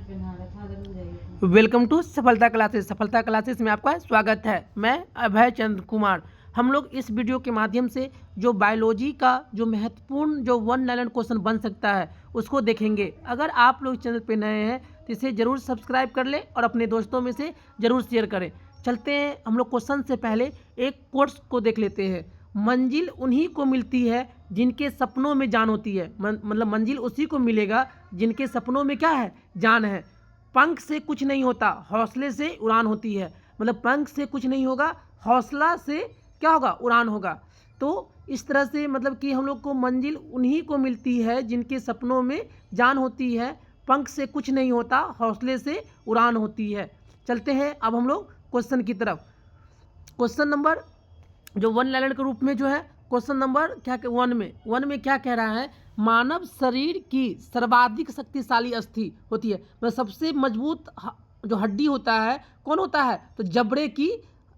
Welcome to सफलता classes. सफलता classes में आपका स्वागत है। मैं अभय चंद्र कुमार। हम लोग इस वीडियो के माध्यम से जो बायोलॉजी का जो महत्वपूर्ण जो वन लाइन क्वेश्चन बन सकता है उसको देखेंगे। अगर आप लोग चैनल पे नए हैं तो इसे ज़रूर सब्सक्राइब कर लें और अपने दोस्तों में से ज़रूर शेयर करें। चलते हैं, हम लोग क्वेश्चन से पहले एक कोट्स को देख लेते हैं। मंजिल उन्हीं को मिलती है जिनके सपनों में जान होती है। मतलब मंजिल उसी को मिलेगा जिनके सपनों में क्या है, जान है। पंख से कुछ नहीं होता, हौसले से उड़ान होती है। मतलब पंख से कुछ नहीं होगा, हौसला से क्या होगा, उड़ान होगा। तो इस तरह से मतलब कि हम लोग को मंजिल उन्हीं को मिलती है जिनके सपनों में जान होती है। पंख से कुछ नहीं होता, हौसले से उड़ान होती है। चलते हैं अब हम लोग क्वेश्चन की तरफ। क्वेश्चन नंबर जो वन लाइन के रूप में जो है, क्वेश्चन नंबर क्या वन में क्या कह रहा है, मानव शरीर की सर्वाधिक शक्तिशाली अस्थि होती है। मतलब सबसे मजबूत जो हड्डी होता है कौन होता है, तो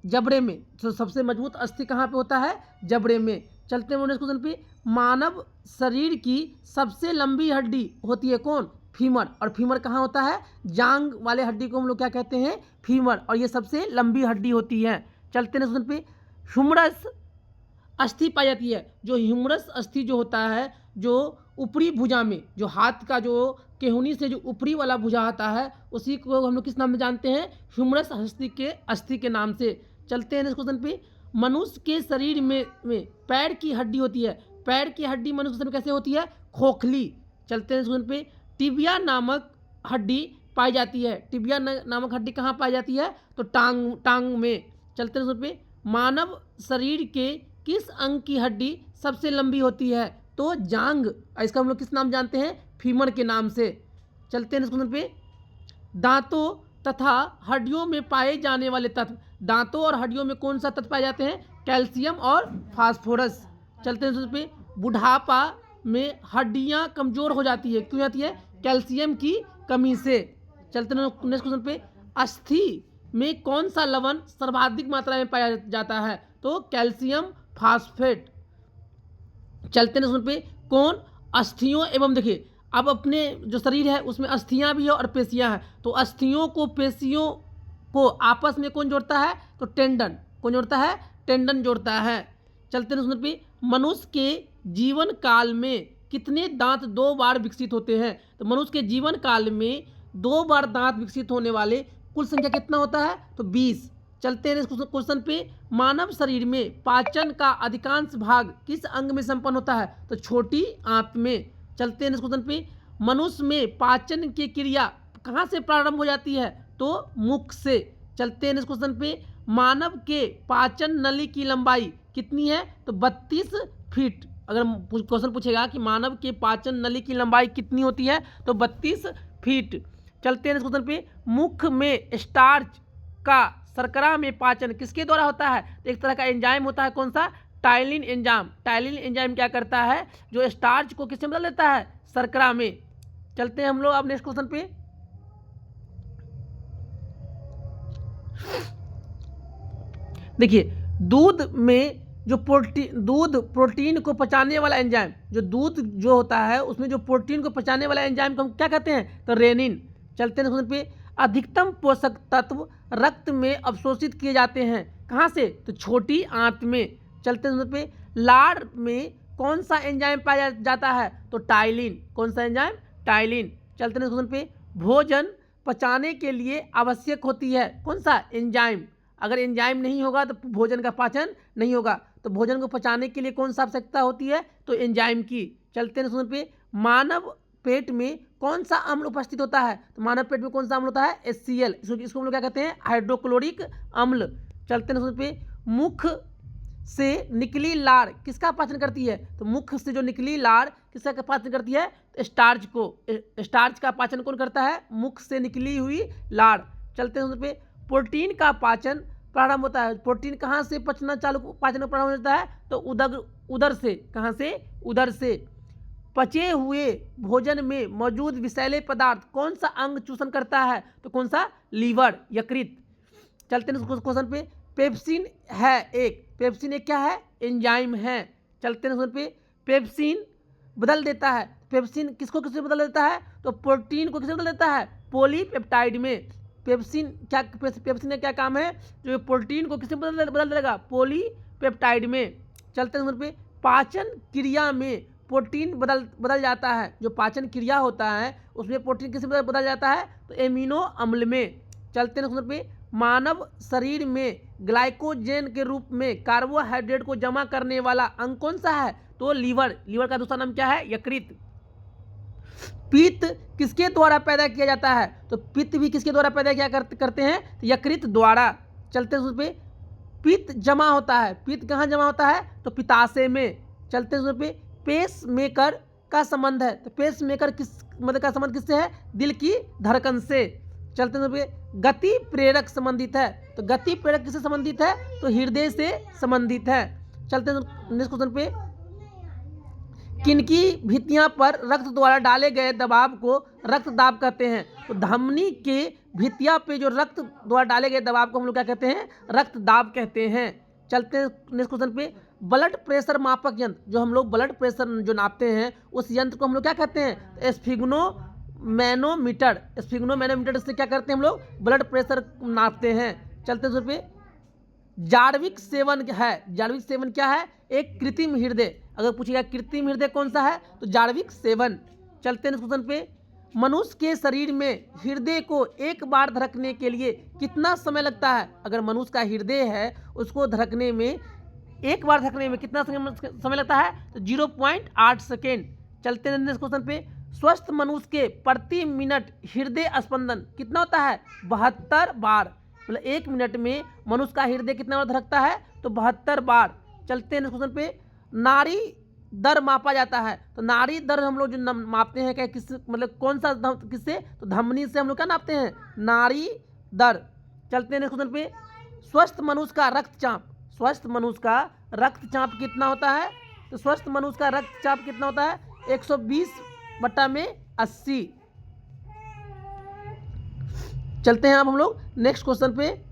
जबड़े में। तो सबसे मजबूत अस्थि कहाँ पे होता है, जबड़े में। चलते हैं नेक्स्ट क्वेश्चन पे। मानव शरीर की सबसे लंबी हड्डी होती है कौन, फीमर। और फीमर कहाँ होता है, जांग वाले हड्डी को हम लोग क्या कहते हैं, फीमर। और ये सबसे लंबी हड्डी होती है। चलते हैं नेक्स्ट क्वेश्चन पे। ह्यूमरस अस्थि पाई जाती है। जो ह्यूमरस अस्थि जो होता है, जो ऊपरी भुजा में, जो हाथ का जो केहूनी से जो ऊपरी वाला भुजा आता है, उसी को हम लोग किस नाम में जानते हैं, ह्यूमरस अस्थि के नाम से। चलते हैं नेक्स्ट क्वेश्चन पे। मनुष्य के शरीर में पैर की हड्डी होती है। पैर की हड्डी मनुष्य के शरीर में कैसे होती है, खोखली। चलते हैं नेक्स्ट क्वेश्चन पे। टिबिया नामक हड्डी पाई जाती है। टिबिया नामक हड्डी कहाँ पाई जाती है, तो टांग में। चलते हैं नेक्स्ट क्वेश्चन पे। मानव शरीर के किस अंग की हड्डी सबसे लंबी होती है, तो जांग। इसका हम लोग किस नाम जानते हैं, फीमर के नाम से। चलते हैं नेक्स्ट क्वेश्चन पे। दांतों तथा हड्डियों में पाए जाने वाले तत्व। दांतों और हड्डियों में कौन सा तत्व पाए जाते हैं, कैल्शियम और फास्फोरस। चलते हैं नेक्स्ट क्वेश्चन पे। बुढ़ापा में हड्डियां कमजोर हो जाती है, क्यों जाती है, कैल्शियम की कमी से। चलते हैं नेक्स्ट क्वेश्चन पे। अस्थि में कौन सा लवण सर्वाधिक मात्रा में पाया जाता है, तो कैल्शियम फास्फेट। चलते हैं उस पे। कौन, अस्थियों एवं, देखिए अब अपने जो शरीर है उसमें अस्थियां भी है और पेशियां हैं। तो अस्थियों को पेशियों को आपस में कौन जोड़ता है, तो टेंडन। कौन जोड़ता है, टेंडन जोड़ता है। चलते हैं उस पे। मनुष्य के जीवन काल में कितने दांत 2 बार विकसित होते हैं, तो मनुष्य के जीवन काल में 2 बार दांत विकसित होने वाले कुल संख्या कितना होता है, तो 20। चलते हैं इस क्वेश्चन पे। मानव शरीर में पाचन का अधिकांश भाग किस अंग में संपन्न होता है, तो छोटी आंत में। चलते हैं इस क्वेश्चन पे। मनुष्य में पाचन की क्रिया कहाँ से प्रारंभ हो जाती है, तो मुख से। चलते हैं इस क्वेश्चन पे। मानव के पाचन नली की लंबाई कितनी है, तो 32 फीट। अगर क्वेश्चन पूछेगा कि मानव के पाचन नली की लंबाई कितनी होती है, तो 32 फीट। चलते हैं इस क्वेश्चन पे। मुख में स्टार्च का शर्करा में पाचन किसके द्वारा होता है, तो एक तरह का एंजाइम होता है, कौन सा, टाइलिन एंजाइम। टाइलिन एंजाइम क्या करता है, जो स्टार्च को किससे बदल देता है, शर्करा में। चलते हैं हम लोग अब नेक्स्ट क्वेश्चन पे। देखिए दूध में जो प्रोटीन को पचाने वाला एंजाइम, जो दूध जो होता है उसमें जो प्रोटीन को पचाने वाला एंजाइम को हम क्या कहते हैं, तो रेनिन। चलते हैं क्वेश्चन पे। अधिकतम पोषक तत्व रक्त में अवशोषित किए जाते हैं, कहाँ से, तो छोटी आंत में। चलते हैं क्वेश्चन पे। लार में कौन सा एंजाइम पाया जाता है, तो टाइलिन। कौन सा एंजाइम, टाइलिन। चलते हैं क्वेश्चन पे। भोजन पचाने के लिए आवश्यक होती है कौन सा, एंजाइम। अगर एंजाइम नहीं होगा तो भोजन का पाचन नहीं होगा। तो भोजन को पचाने के लिए कौन सा आवश्यकता होती है, तो एंजाइम की। चलते हैं क्वेश्चन पे। मानव पेट में कौन सा अम्ल उपस्थित होता है, तो मानव पेट में कौन सा अम्ल होता है, HCl। इसको हम लोग क्या कहते हैं, हाइड्रोक्लोरिक अम्ल। चलते हैं पे। मुख से निकली लार किसका पाचन करती है, तो मुख से जो निकली लार किसका पाचन करती है, तो स्टार्च को। स्टार्च का पाचन कौन करता है, मुख से निकली हुई लार। चलते हैं पे। प्रोटीन का पाचन प्रारंभ होता है। प्रोटीन कहाँ से पाचन प्रारंभ होता है, तो उदर से। कहाँ से, उदर से। पचे हुए भोजन में मौजूद विषैले पदार्थ कौन सा अंग चूषण करता है, तो कौन सा, लीवर, यकृत। चलते हैं क्वेश्चन पे। पेप्सिन क्या है, एंजाइम है। चलते हैं क्वेश्चन पे। पेप्सिन बदल देता है, पेप्सिन किसको किससे बदल देता है? तो प्रोटीन को किससे बदल देता है? पॉलीपेप्टाइड में। पेप्सिन का क्या काम है? जो प्रोटीन को किससे बदल देगा? पॉलीपेप्टाइड में। चलते हैं नंबर पे, पाचन क्रिया में प्रोटीन बदल जाता है। जो पाचन क्रिया होता है उसमें प्रोटीन किससे बदल जाता है? तो एमिनो अम्ल में। चलते हैं नंबर पे, मानव शरीर में ग्लाइकोजन के रूप में कार्बोहाइड्रेट को जमा करने वाला अंग कौन सा है? तो लीवर। लीवर का दूसरा नाम क्या है? यकृत। पित्त किसके द्वारा पैदा किया जाता है? तो पित्त भी किसके द्वारा पैदा किया करते हैं? तो यकृत द्वारा। चलते हैं उस पे, पित्त जमा होता है। पित्त कहाँ जमा होता है? तो पित्ताशय में। चलते हैं उस पे, पेस मेकर का संबंध है। तो पेस मेकर किस मतलब का संबंध किससे है? दिल की धड़कन से। चलते हैं उस पे, गति प्रेरक संबंधित है। तो गति प्रेरक किससे संबंधित है? तो हृदय से संबंधित है। चलते हैं नेक्स्ट क्वेश्चन पे, किनकी भित्तियां पर रक्त द्वारा डाले गए दबाव को रक्त दाब कहते हैं? तो धमनी के भित्तियां पे जो रक्त द्वारा डाले गए दबाव को हम लोग क्या कहते हैं? रक्त दाब कहते हैं। चलते हैं नेक्स्ट क्वेश्चन पे, ब्लड प्रेशर मापक यंत्र, जो हम लोग ब्लड प्रेशर जो नापते हैं उस यंत्र को हम लोग क्या कहते हैं? तो स्फिग्नोमीटर। स्फिग्नोमीटर से क्या करते हैं हम लोग? ब्लड प्रेशर नापते हैं। चलते हैं पे, जार्विक सेवन है। जार्विक सेवन क्या है? एक कृत्रिम हृदय। अगर पूछेगा कृत्रिम हृदय कौन सा है? तो जार्विक सेवन। चलते हैं क्वेश्चन पे, मनुष्य के शरीर में हृदय को एक बार धड़कने के लिए कितना समय लगता है? अगर मनुष्य का हृदय है उसको धड़कने में, एक बार धड़कने में कितना समय लगता है? तो 0.8 सेकेंड। चलते हैं नेक्स्ट क्वेश्चन पे, स्वस्थ मनुष्य के प्रति मिनट हृदय स्पंदन कितना होता है? 72 बार। मतलब 1 मिनट में मनुष्य का हृदय कितना बार धड़कता है? तो 72 बार। चलते हैं क्वेश्चन पे, नाड़ी दर मापा जाता है। तो नाड़ी दर हम लोग जो मापते हैं क्या किस मतलब कौन सा किससे? तो धमनी से हम लोग क्या नापते हैं? नाड़ी दर। चलते हैं क्वेश्चन पे, स्वस्थ मनुष्य का रक्तचाप। स्वस्थ मनुष्य का रक्तचाप कितना होता है? तो स्वस्थ मनुष्य का रक्तचाप कितना होता है? 120/80। चलते हैं अब हम लोग नेक्स्ट क्वेश्चन पे,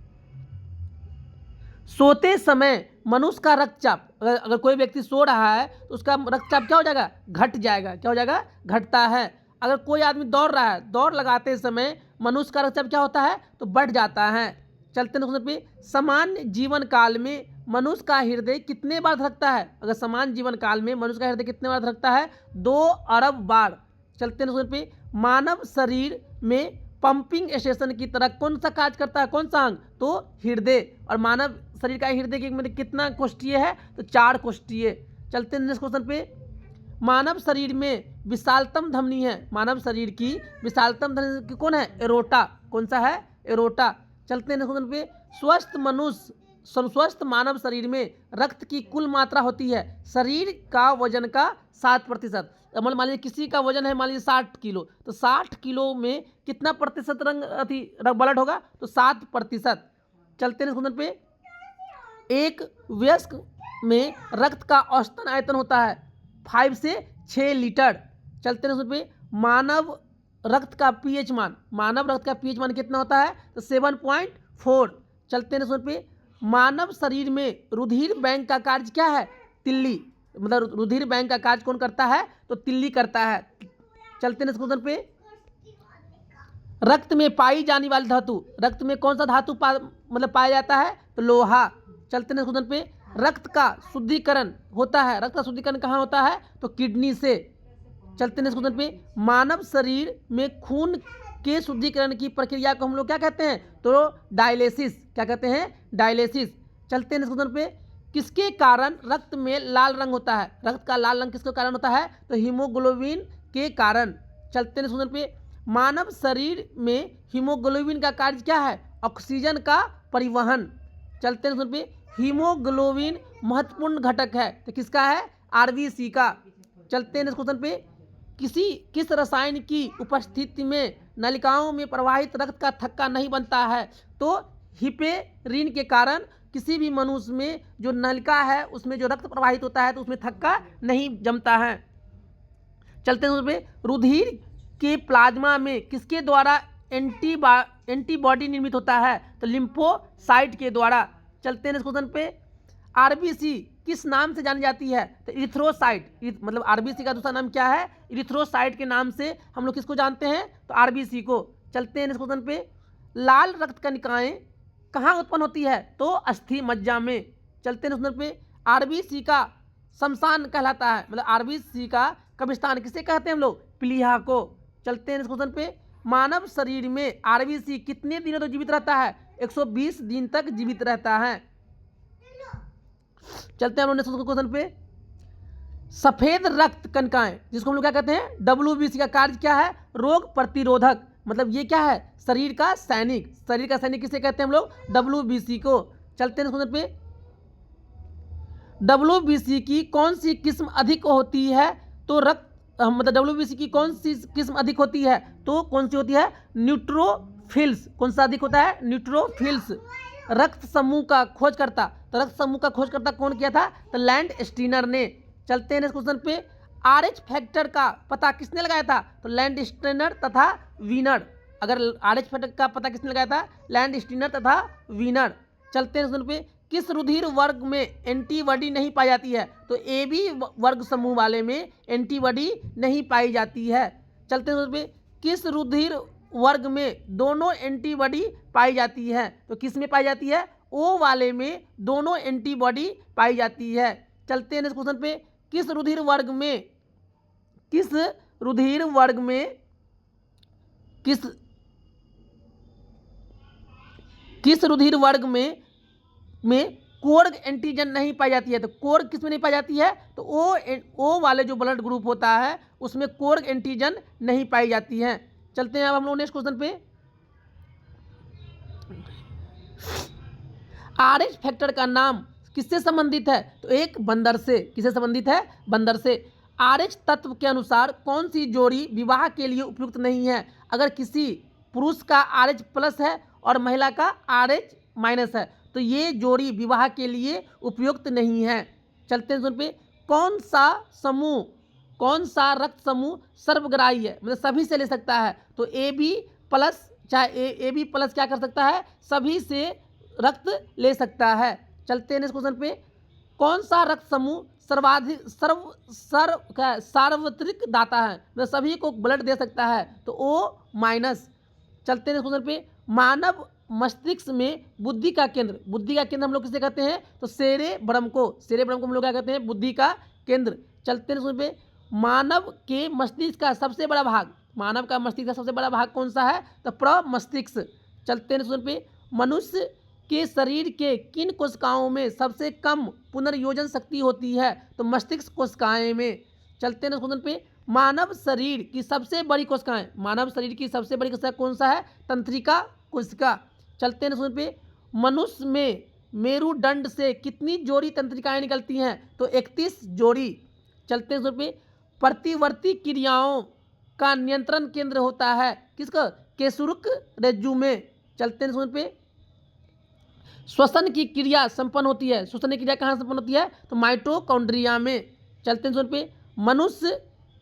सोते समय मनुष्य का रक्तचाप, अगर कोई व्यक्ति सो रहा है तो उसका रक्तचाप क्या हो जाएगा? घट जाएगा। क्या हो जाएगा? घटता है। अगर कोई आदमी दौड़ रहा है, दौड़ लगाते समय मनुष्य का रक्तचाप क्या होता है? तो बढ़ जाता है। चलते हैं पे, सामान्य जीवन काल में मनुष्य का हृदय कितने बार धड़कता है? अगर सामान्य जीवन काल में मनुष्य का हृदय कितने बार धड़कता है? 2 अरब बार। चलते हैं पे, मानव शरीर में पंपिंग स्टेशन की तरह कौन सा कार्य करता है? कौन सा अंग? तो हृदय। और मानव शरीर का हृदय की मतलब कितना कोष्ठीय है? तो 4 कोष्ठीय। चलते हैं नेक्स्ट क्वेश्चन पे, मानव शरीर में विशालतम धमनी है। मानव शरीर की विशालतम धमनी कौन है? एरोटा। कौन सा है? एरोटा। चलते हैं नेक्स्ट क्वेश्चन पे, स्वस्थ मानव शरीर में रक्त की कुल मात्रा होती है शरीर का वजन का 7%। मान लीजिए किसी का वजन है मान लीजिए 60 किलो, तो 60 किलो में कितना प्रतिशत ब्लड होगा? तो 7%। चलते हैं क्वेश्चन पे, एक वयस्क में रक्त का औसतन आयतन होता है 5 से 6 लीटर। चलते हैं पे, मानव रक्त का पीएच मान कितना होता है? तो 7.4। चलते हैं पे, मानव शरीर में रुधिर बैंक का कार्य क्या है? तिल्ली। मतलब रुधिर बैंक का कार्य कौन करता है? तो तिल्ली करता है। चलते हैं क्वेश्चन पे, रक्त में पाई जाने वाली धातु, रक्त में कौन सा धातु पाया जाता है? तो लोहा। चलते हैं क्वेश्चन पे, रक्त का शुद्धिकरण होता है, रक्त का शुद्धिकरण कहाँ होता है? तो किडनी से। चलते हैं क्वेश्चन पे, मानव शरीर में खून के शुद्धिकरण की प्रक्रिया को हम लोग क्या कहते हैं? तो डायलिसिस। क्या कहते हैं? डायलिसिस। चलते हैं क्वेश्चन पे, किसके कारण रक्त में लाल रंग होता है? रक्त का लाल रंग किसके कारण होता है? तो हीमोग्लोबिन के कारण। चलते हैं क्वेश्चन पे, मानव शरीर में हीमोग्लोबिन का कार्य क्या है? ऑक्सीजन का परिवहन। चलते हैं क्वेश्चन पे, हीमोग्लोबिन महत्वपूर्ण घटक है तो किसका है? आरबीसी का। चलते हैं क्वेश्चन पे, किस रसायन की उपस्थिति में नलिकाओं में प्रवाहित रक्त का थक्का नहीं बनता है? तो हिपेरिन के कारण किसी भी मनुष्य में जो नलिका है उसमें जो रक्त प्रवाहित होता है तो उसमें थक्का नहीं जमता है। चलते हैं उसमें, रुधिर के प्लाज्मा में किसके द्वारा एंटीबॉडी निर्मित होता है? तो लिम्फोसाइट के द्वारा। चलते हैं इस क्वेश्चन पे, आरबीसी किस नाम से जानी जाती है? तो इरिथ्रोसाइट, मतलब आरबीसी का दूसरा नाम क्या है? इरिथ्रोसाइट के नाम से हम लोग किसको जानते हैं? तो आरबीसी को। चलते हैं इस क्वेश्चन पे। लाल रक्त कणिकाएं कहाँ उत्पन्न होती है? तो अस्थि मज्जा में। चलते हैं इस क्वेश्चन पे। आरबीसी का शमशान कहलाता है, मतलब आरबीसी का कब्रिस्तान किसे कहते हैं हम लोग? प्लीहा को। चलते हैं इस क्वेश्चन पे। मानव शरीर में आरबीसी कितने दिनों तक जीवित रहता है? 120 दिन तक जीवित रहता है। चलते हैं हम लोग क्वेश्चन पे। सफेद रक्त कणिकाएं जिसको हम लोग क्या कहते हैं? डब्ल्यूबीसी का कार्य क्या है? रोग प्रतिरोधक, मतलब ये क्या है? शरीर का सैनिक। शरीर का सैनिक किसे कहते हैं हम लोग? डब्ल्यूबीसी को। चलते हैं क्वेश्चन पे। डब्ल्यूबीसी की कौन सी किस्म अधिक होती है? तो रक्त मतलब डब्ल्यूबीसी की कौन सी किस्म अधिक होती है? तो कौन सी होती है? न्यूट्रोफिल्स। कौन सा अधिक होता है? न्यूट्रोफिल्स। रक्त समूह का खोजकर्ता, तो रक्त समूह का खोजकर्ता कौन किया था? तो लैंड स्टीनर ने। चलते हैं इस क्वेश्चन पे। आरएच फैक्टर का पता किसने लगाया था? तो लैंड स्टीनर तथा वीनर। अगर आरएच फैक्टर का पता किसने लगाया था? लैंड स्टीनर तथा वीनर। चलते हैं इस क्वेश्चन पे। किस रुधिर वर्ग में एंटीबॉडी नहीं पाई जाती है? तो ए बी वर्ग समूह वाले में एंटीबॉडी नहीं पाई जाती है। चलते हैं पे। किस रुधिर वर्ग में दोनों एंटीबॉडी पाई जाती है? तो किस में पाई जाती है? ओ वाले में दोनों एंटीबॉडी पाई जाती है। चलते हैं इस क्वेश्चन पे। किस रुधिर वर्ग में किस रुधिर वर्ग में किस रुधिर वर्ग में कोर्ग एंटीजन नहीं पाई जाती है? तो कोर्ग किस में नहीं पाई जाती है? तो ओ वाले जो ब्लड ग्रुप होता है उसमें कोर्ग एंटीजन नहीं पाई जाती है। चलते हैं अब हम लोग नेक्स्ट क्वेश्चन पे। आरएच फैक्टर का नाम किससे संबंधित है? तो एक बंदर से। किससे संबंधित है? बंदर से। आरएच तत्व के अनुसार कौन सी जोड़ी विवाह के लिए उपयुक्त नहीं है? अगर किसी पुरुष का आरएच प्लस है और महिला का आरएच माइनस है तो ये जोड़ी विवाह के लिए उपयुक्त नहीं है। चलते हैं पे। कौन सा रक्त समूह सर्वग्राही है, मतलब सभी से ले सकता है? तो ए बी प्लस, चाहे ए बी प्लस क्या कर सकता है? सभी से रक्त ले सकता है। चलते हैं इस क्वेश्चन पे। कौन सा रक्त समूह सार्वत्रिक दाता है, मतलब सभी को ब्लड दे सकता है? तो ओ माइनस। चलते हैं इस क्वेश्चन पे। मानव मस्तिष्क में बुद्धि का केंद्र हम लोग किसे कहते हैं? तो सेरेब्रम को हम लोग क्या कहते हैं? बुद्धि का केंद्र। चलते हैं पे। मानव के मस्तिष्क का सबसे बड़ा भाग कौन सा है? तो प्रमस्तिष्क। चलते हैं पे। मनुष्य के शरीर के किन कोशिकाओं में सबसे कम पुनर्योजन शक्ति होती है? तो मस्तिष्क कोशिकाएं में। चलते हैं क्वेश्चन पे। मानव शरीर की सबसे बड़ी कोशिका कौन सा है? तंत्रिका कोशिका। चलते हैं क्वेश्चन पे। मनुष्य में मेरुदंड से कितनी जोड़ी तंत्रिकाएं निकलती हैं? तो 31 जोड़ी। चलते हैं क्वेश्चन पे। प्रतिवर्ती क्रियाओं का नियंत्रण केंद्र होता है किसका? केशुरुक रज्जु में। चलते हैं क्वेश्चन पे। श्वसन की क्रिया संपन्न होती है, श्वसन की क्रिया कहाँ संपन्न होती है? तो माइटोकॉन्ड्रिया में। चलते हैं पे। मनुष्य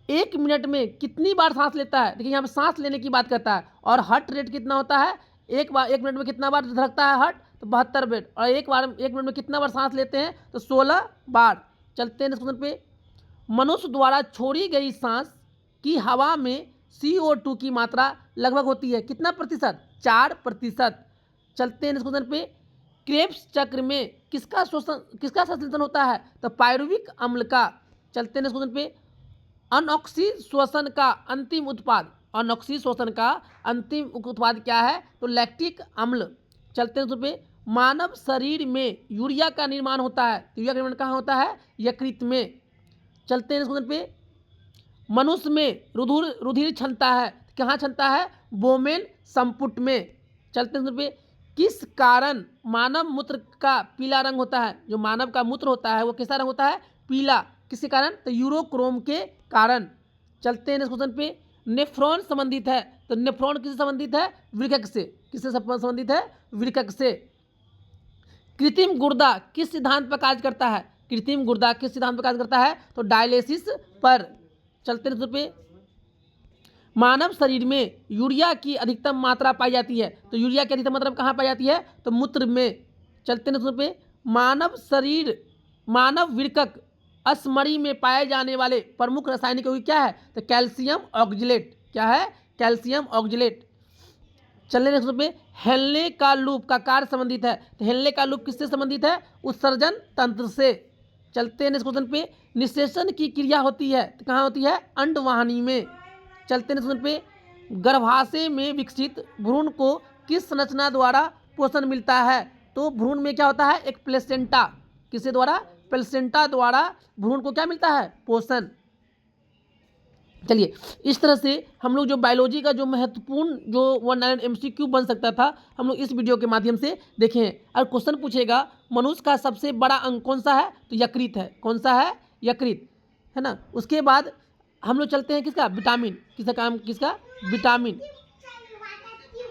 1 मिनट में कितनी बार सांस लेता है? देखिए यहाँ पे सांस लेने की बात करता है। और हार्ट रेट कितना होता है? 1 मिनट में कितना बार धड़कता है हार्ट? तो 72 बेट। और 1 मिनट में कितना बार सांस लेते हैं? तो 16 बार। चलते हैं क्वेश्चन पे। मनुष्य द्वारा छोड़ी गई सांस की हवा में CO2 की मात्रा लगभग होती है कितना प्रतिशत? 4%। चलते हैं क्वेश्चन पे। क्रेब्स चक्र में किसका संश्लेषण होता है? तो पायरुविक अम्ल का। चलते हैं क्वेश्चन पे। अनऑक्सी श्वसन का अंतिम उत्पाद क्या है? तो लैक्टिक अम्ल। चलते हैं पे। मानव शरीर में यूरिया का निर्माण होता है, तो यूरिया का निर्माण कहाँ होता है? यकृत में। चलते हैं क्वेश्चन पे। मनुष्य में रुधिर क्षमता है, कहाँ क्षमता है? बोमेन संपुट में। चलते हैं पे। किस कारण मानव मूत्र का पीला रंग होता है? जो मानव का मूत्र होता है वो कैसा रंग होता है? पीला। किसके कारण? तो यूरोक्रोम के कारण। चलते हैं क्वेश्चन पे। नेफ्रॉन संबंधित है, तो नेफ्रॉन किससे संबंधित है? वृक्क से। किससे संबंधित है? वृक्क से। कृत्रिम गुर्दा किस सिद्धांत पर कार्य करता है? तो डायलिसिस पर। चलते हैं पे। मानव शरीर में यूरिया की अधिकतम मात्रा पाई जाती है, तो यूरिया की अधिकतम मात्रा कहाँ पाई जाती है? तो मूत्र में। चलते हैं पे। मानव वृक्क अस्मरी में पाए जाने वाले प्रमुख रासायनिक यौगिक क्या है? तो कैल्शियम ऑक्जेलेट। क्या है? Calcium oxalate. चलने नेक्स्ट पे, हेलने का लूप का कार्य संबंधित है। तो हेलने का लूप किससे संबंधित है? उत्सर्जन तंत्र से। चलते हैं नेक्स्ट क्वेश्चन पे, निषेचन की क्रिया होती है तो कहाँ होती है? अंडवाहिनी में। चलते हैं नेक्स्ट क्वेश्चन पे, गर्भाशय में विकसित भ्रूण को किस संरचना द्वारा पोषण मिलता है? तो भ्रूण में क्या होता है? एक प्लेसेंटा। किसके द्वारा? प्लेसेंटा द्वारा भ्रूण को क्या मिलता है? पोषण। चलिए, इस तरह से हम लोग जो बायोलॉजी का जो महत्वपूर्ण जो 1 MCQ बन सकता था हम लोग इस वीडियो के माध्यम से देखे हैं। और क्वेश्चन पूछेगा मनुष्य का सबसे बड़ा अंग कौन सा है? तो यकृत है। कौन सा है? यकृत है ना। उसके बाद हम लोग चलते हैं किसका? विटामिन। किसका काम? किसका? विटामिन।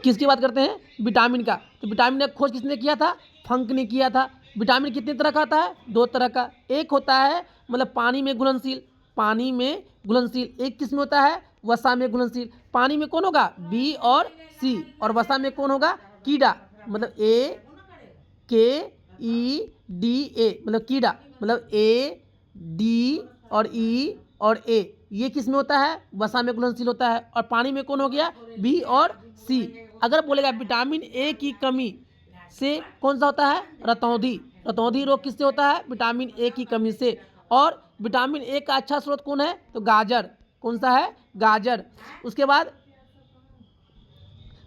किसकी बात करते हैं? विटामिन का। तो विटामिन का खोज किसने किया था? फंक ने किया था। विटामिन कितने तरह का आता है? 2 तरह का। एक होता है मतलब पानी में घुलनशील, पानी में घुलनशील। एक किसमें होता है? वसा में घुलनशील। पानी में कौन होगा? बी और सी। और वसा में कौन होगा? कीड़ा। मतलब AKEDA मतलब कीड़ा। मतलब AD और E और A ये किस में होता है? वसा में घुलनशील होता है। और पानी में कौन हो गया? बी और सी। अगर बोलेगा विटामिन ए की कमी से कौन सा होता है? रतौंधी। रतौंधी रोग किससे होता है? विटामिन ए की कमी से। और विटामिन ए का अच्छा स्रोत कौन है? तो गाजर। कौन सा है? गाजर। उसके बाद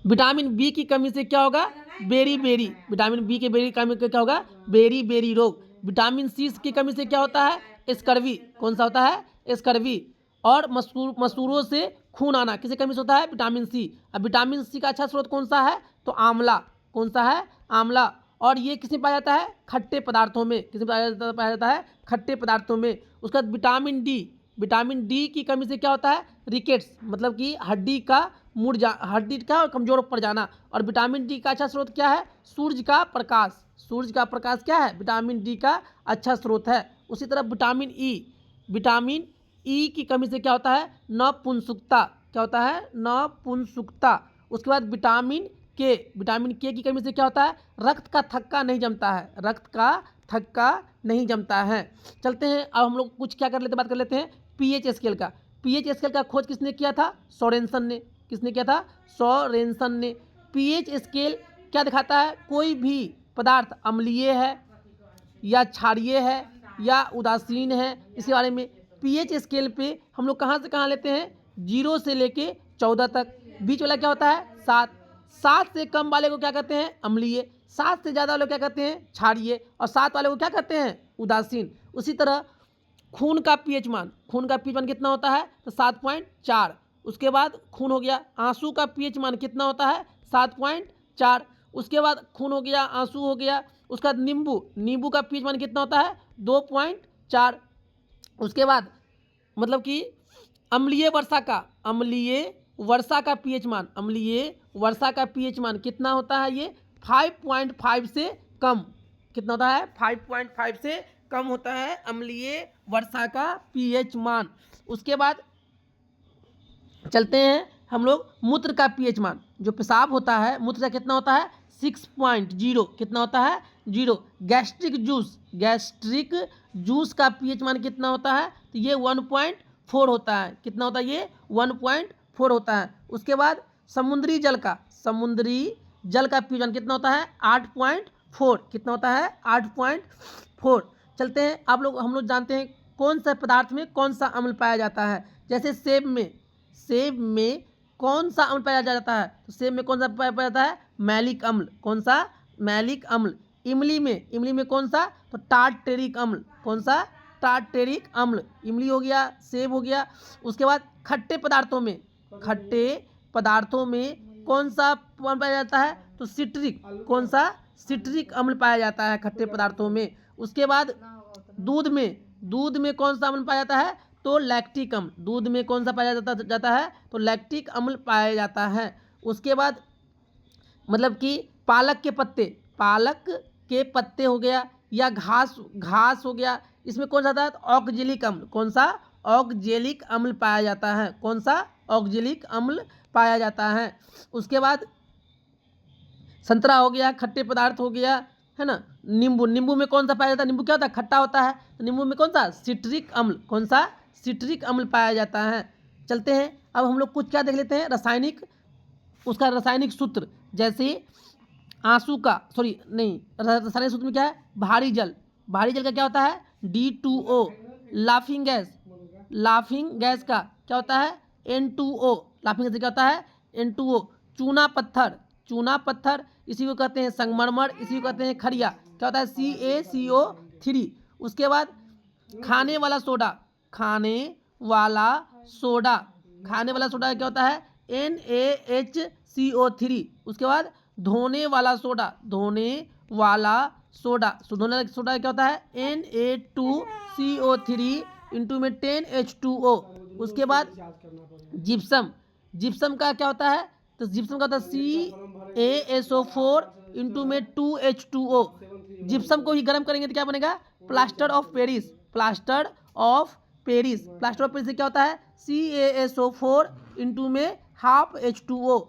विटामिन बी की कमी से क्या होगा? Beriberi. विटामिन बी के बेरी कमी से क्या होगा? बेरी बेरी रोग। विटामिन सी की कमी से क्या होता है? स्कर्वी। कौन सा होता है? स्कर्वी। और मसूरों से खून आना किसी कमी से होता है? Vitamin C. अब विटामिन सी का अच्छा स्रोत कौन सा है? तो आंवला। कौन सा है? आंवला। और ये किसमें पाया जाता है? खट्टे पदार्थों में। किसमें पाया जाता है? खट्टे पदार्थों में। उसके बाद विटामिन डी। विटामिन डी की कमी से क्या होता है? रिकेट्स मतलब कि हड्डी का हड्डी का कमजोर पड़ जाना। और विटामिन डी का अच्छा स्रोत क्या है? सूर्य का प्रकाश। सूर्य का प्रकाश क्या है? विटामिन डी का अच्छा स्रोत है। उसी तरह विटामिन ई। विटामिन ई की कमी से क्या होता है? नपुंसकता। क्या होता है? नपुंसकता। उसके बाद विटामिन के। विटामिन के की कमी से क्या होता है? रक्त का थक्का नहीं जमता है। रक्त का थक्का नहीं जमता है। चलते हैं अब हम लोग कुछ क्या कर लेते हैं? बात कर लेते हैं पीएच स्केल का। पीएच स्केल का खोज किसने किया था? सोरेनसन ने। किसने किया था? सोरेनसन ने। पीएच स्केल क्या दिखाता है? कोई भी पदार्थ अम्लीय है या क्षारीय है या उदासीन है, इसके बारे में पीएच स्केल पे हम लोग कहाँ से कहाँ लेते हैं? 0 से लेके 14 तक। बीच वाला क्या होता है? 7। 7 से कम वाले को क्या कहते हैं? अम्लीय। 7 से ज़्यादा वाले को क्या कहते हैं? क्षारीय। और 7 वाले को क्या कहते हैं? उदासीन। उसी तरह खून का पीएच मान। खून का पीएच मान कितना होता है? तो 7.4। उसके बाद खून हो गया। आंसू का पीएच मान कितना होता है? 7.4। उसके बाद खून हो गया, आंसू हो गया। उसके बाद नींबू का पीएच मान कितना होता है? 2.4। उसके बाद मतलब कि अम्लीय वर्षा का पीएच मान। अम्लीय वर्षा का पीएच मान कितना होता है? ये 5.5 से कम। कितना होता है? 5.5 से कम होता है अम्लीय वर्षा का पीएच मान। उसके बाद चलते हैं हम लोग मूत्र का पीएच मान। जो पेशाब होता है मूत्र का कितना होता है? 6.0। कितना होता है? 0। गैस्ट्रिक जूस का पीएच मान कितना होता है? तो ये 1.4 होता है। कितना होता है? ये 1.4 होता है। उसके बाद समुद्री जल का पीएच मान कितना होता है? 8.4। कितना होता है? 8.4। चलते हैं हम लोग जानते हैं कौन सा पदार्थ में कौन सा अम्ल पाया जाता है। जैसे सेब में कौन सा अम्ल पाया जाता है? तो सेब में कौन सा पाया जाता है? मैलिक अम्ल। कौन सा? मैलिक अम्ल। इमली में कौन सा? तो टार्टेरिक अम्ल। कौन सा? टार्टेरिक अम्ल। इमली हो गया, सेब हो गया। उसके बाद खट्टे पदार्थों में कौन सा पाया जाता है? तो सिट्रिक। कौन सा? सिट्रिक अम्ल पाया जाता है खट्टे पदार्थों में। उसके बाद दूध में कौन सा अम्ल पाया जाता है? तो लैक्टिक अम्ल। दूध में कौन सा पाया जाता है? तो लैक्टिक अम्ल पाया जाता है। उसके बाद मतलब कि पालक के पत्ते हो गया या घास हो गया, इसमें कौन सा आता है? ऑक्जेलिक अम्ल। कौन सा? ऑक्जेलिक अम्ल पाया जाता है। कौन सा? ऑक्जेलिक अम्ल पाया जाता है। उसके बाद संतरा हो गया, खट्टे पदार्थ हो गया, है ना। नींबू, नींबू में कौन सा पाया जाता है, नींबू क्या होता है, खट्टा होता है, तो नींबू में कौन सा, सिट्रिक अम्ल, कौन सा, सिट्रिक अम्ल पाया जाता है। चलते हैं अब हम लोग कुछ क्या देख लेते हैं, रासायनिक, उसका रासायनिक सूत्र, जैसे आंसू का, सॉरी नहीं, रासायनिक सूत्र में क्या है, भारी जल, भारी जल का क्या होता है, D2O, laughing gas, laughing gas का क्या होता है, N2O, लाफिंग गैस क्या होता है, N2O, चूना पत्थर, चूना पत्थर इसी को कहते हैं संगमरमर, इसी को कहते हैं खड़िया, क्या होता है, CaCO3। उसके बाद खाने वाला सोडा, खाने वाला सोडा, खाने वाला सोडा क्या होता है, NaHCO3। उसके बाद धोने वाला सोडा, धोने वाला सोडा, धोने वाला सोडा क्या होता है, Na2CO3 इंटू में 10H2O। उसके बाद जिप्सम, जिप्सम का क्या होता है, तो जिप्सम का होता है CaSO4 इंटू में 2H2O। जिप्सम को ही गर्म करेंगे तो क्या बनेगा, plaster of Paris, plaster of Paris, plaster of Paris से क्या होता है, CaSO4 इंटू में हाफ H2O।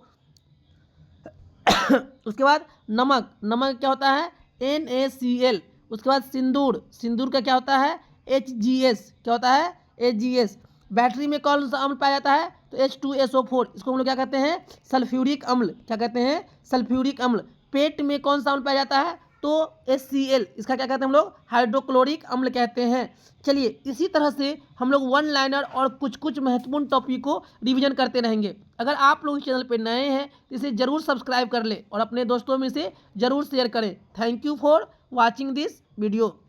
उसके बाद नमक, नमक क्या होता है, NaCl। उसके बाद सिंदूर, सिंदूर का क्या होता है, HGS, क्या होता है, HGS। बैटरी में कौन सा अम्ल पाया जाता है, तो H2SO4, इसको हम लोग क्या कहते हैं, सल्फ्यूरिक अम्ल, क्या कहते हैं, सल्फ्यूरिक अम्ल। पेट में कौन सा अम्ल पाया जाता है, तो HCl, इसका क्या कहते हैं हम लोग, हाइड्रोक्लोरिक अम्ल कहते हैं। चलिए इसी तरह से हम लोग वन लाइनर और कुछ कुछ महत्वपूर्ण टॉपिक को रिवीजन करते रहेंगे। अगर आप लोग इस चैनल पर नए हैं तो इसे ज़रूर सब्सक्राइब कर लें और अपने दोस्तों में से ज़रूर शेयर करें। Thank you for watching this video.